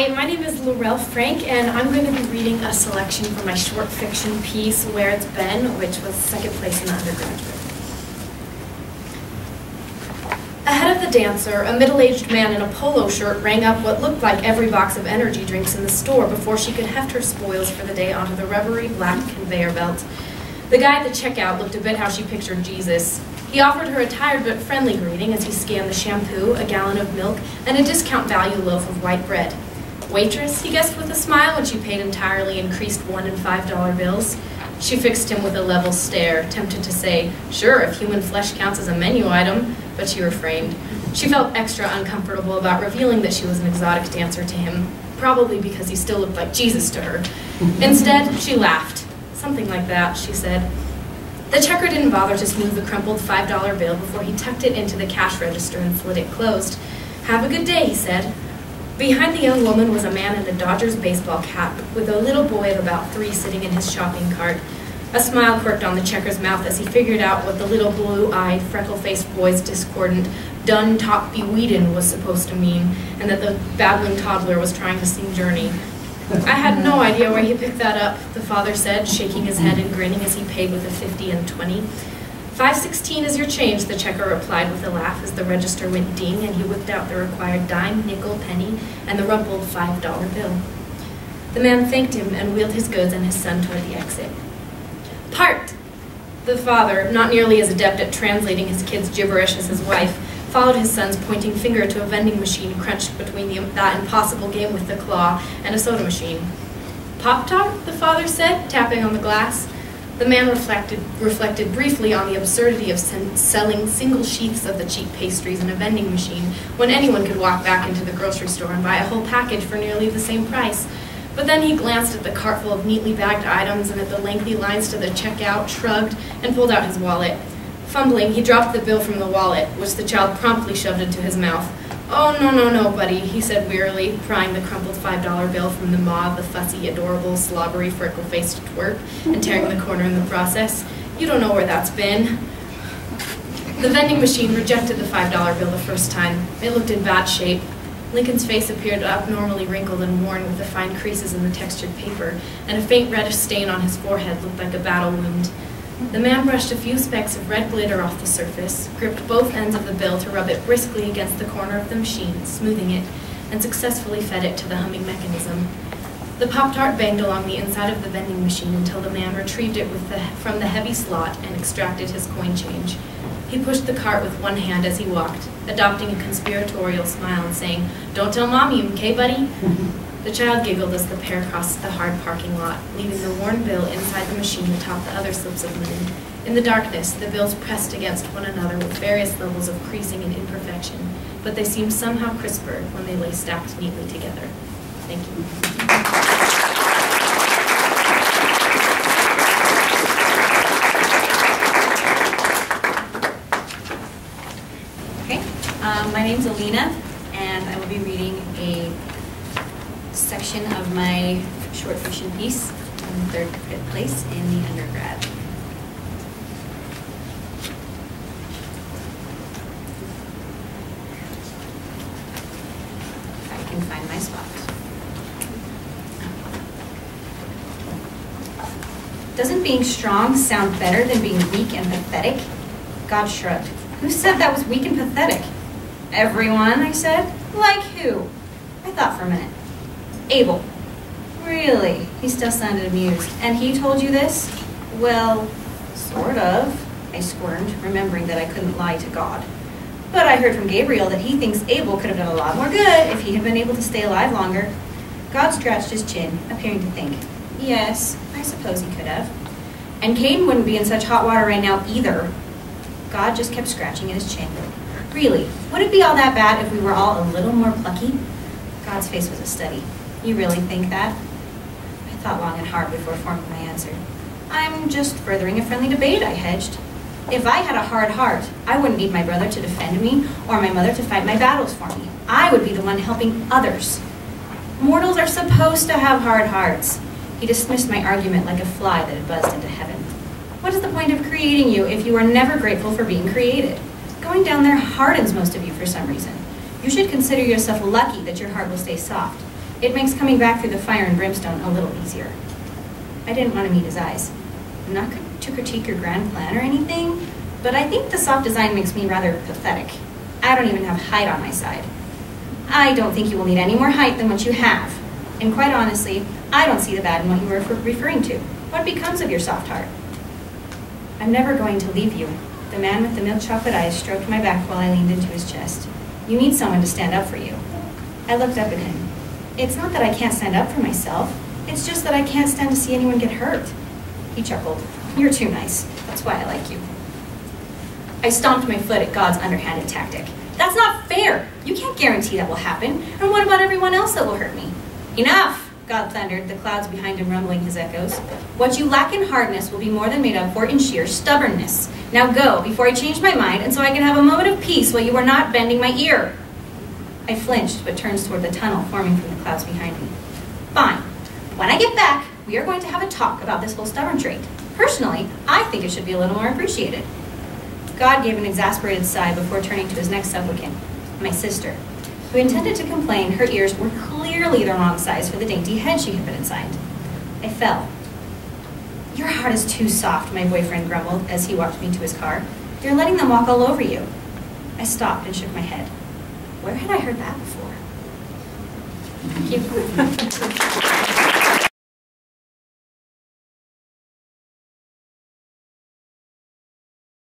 Hi, my name is Laurel Frank, and I'm going to be reading a selection from my short fiction piece, Where It's Been, which was second place in the Undergraduate. Ahead of the dancer, a middle-aged man in a polo shirt rang up what looked like every box of energy drinks in the store before she could heft her spoils for the day onto the rubbery black conveyor belt. The guy at the checkout looked a bit how she pictured Jesus. He offered her a tired but friendly greeting as he scanned the shampoo, a gallon of milk, and a discount value loaf of white bread. Waitress, he guessed with a smile when she paid entirely increased $1 and $5 bills. She fixed him with a level stare, tempted to say, sure, if human flesh counts as a menu item, but she refrained. She felt extra uncomfortable about revealing that she was an exotic dancer to him, probably because he still looked like Jesus to her. Instead, she laughed. Something like that, she said. The checker didn't bother to smooth the crumpled $5 bill before he tucked it into the cash register and slid it closed. Have a good day, he said. Behind the young woman was a man in a Dodgers baseball cap, with a little boy of about 3 sitting in his shopping cart. A smile quirked on the checker's mouth as he figured out what the little blue-eyed, freckle-faced boy's discordant "done top be weedin" was supposed to mean, and that the babbling toddler was trying to sing Journey. I had no idea where he picked that up, the father said, shaking his head and grinning as he paid with a 50 and 20. $5.16 is your change, the checker replied with a laugh as the register went ding and he whipped out the required dime, nickel, penny, and the rumpled $5 bill. The man thanked him and wheeled his goods and his son toward the exit. Part! The father, not nearly as adept at translating his kid's gibberish as his wife, followed his son's pointing finger to a vending machine crunched between that impossible game with the claw and a soda machine. Pop-Tart, the father said, tapping on the glass. The man reflected briefly on the absurdity of selling single sheaths of the cheap pastries in a vending machine when anyone could walk back into the grocery store and buy a whole package for nearly the same price. But then he glanced at the cart full of neatly bagged items and at the lengthy lines to the checkout, shrugged, and pulled out his wallet. Fumbling, he dropped the bill from the wallet, which the child promptly shoved into his mouth. Oh, no, buddy, he said wearily, prying the crumpled $5 bill from the maw of the fussy, adorable, slobbery, freckle-faced twerp, and tearing the corner in the process. You don't know where that's been. The vending machine rejected the $5 bill the first time. It looked in bad shape. Lincoln's face appeared abnormally wrinkled and worn with the fine creases in the textured paper, and a faint reddish stain on his forehead looked like a battle wound. The man brushed a few specks of red glitter off the surface, gripped both ends of the bill to rub it briskly against the corner of the machine, smoothing it, and successfully fed it to the humming mechanism. The Pop-Tart banged along the inside of the vending machine until the man retrieved it from the heavy slot and extracted his coin change. He pushed the cart with one hand as he walked, adopting a conspiratorial smile and saying, "Don't tell Mommy, okay, buddy?" The child giggled as the pair crossed the hard parking lot, leaving the worn bill inside the machine atop the other slips of linen. In the darkness, the bills pressed against one another with various levels of creasing and imperfection, but they seemed somehow crisper when they lay stacked neatly together. Thank you. My name's Alina, and I will be reading a section of my short fiction piece in third place in the undergrad. If I can find my spot. Doesn't being strong sound better than being weak and pathetic? God shrugged. Who said that was weak and pathetic? Everyone, I said. Like who? I thought for a minute. Abel. Really? He still sounded amused. And he told you this? Well, sort of, I squirmed, remembering that I couldn't lie to God. But I heard from Gabriel that he thinks Abel could have done a lot more good if he had been able to stay alive longer. God scratched his chin, appearing to think. Yes, I suppose he could have. And Cain wouldn't be in such hot water right now either. God just kept scratching at his chin. Really, would it be all that bad if we were all a little more plucky? God's face was a study. You really think that? I thought long and hard before forming my answer. I'm just furthering a friendly debate, I hedged. If I had a hard heart, I wouldn't need my brother to defend me or my mother to fight my battles for me. I would be the one helping others. Mortals are supposed to have hard hearts. He dismissed my argument like a fly that had buzzed into heaven. What is the point of creating you if you are never grateful for being created? Going down there hardens most of you for some reason. You should consider yourself lucky that your heart will stay soft. It makes coming back through the fire and brimstone a little easier. I didn't want to meet his eyes. I'm not to critique your grand plan or anything, but I think the soft design makes me rather pathetic. I don't even have height on my side. I don't think you will need any more height than what you have. And quite honestly, I don't see the bad in what you were referring to. What becomes of your soft heart? I'm never going to leave you. The man with the milk chocolate eyes stroked my back while I leaned into his chest. You need someone to stand up for you. I looked up at him. It's not that I can't stand up for myself. It's just that I can't stand to see anyone get hurt. He chuckled. You're too nice. That's why I like you. I stomped my foot at God's underhanded tactic. That's not fair. You can't guarantee that will happen. And what about everyone else that will hurt me? Enough, God thundered, the clouds behind him rumbling his echoes. What you lack in hardness will be more than made up for in sheer stubbornness. Now go, before I change my mind, and so I can have a moment of peace while you are not bending my ear. I flinched, but turned toward the tunnel forming from the clouds behind me. Fine. When I get back, we are going to have a talk about this whole stubborn trait. Personally, I think it should be a little more appreciated. God gave an exasperated sigh before turning to his next supplicant, my sister, who intended to complain her ears were clearly the wrong size for the dainty head she had been inside. I fell. Your heart is too soft, my boyfriend grumbled as he walked me to his car. You're letting them walk all over you. I stopped and shook my head. Where had I heard that before? Thank you.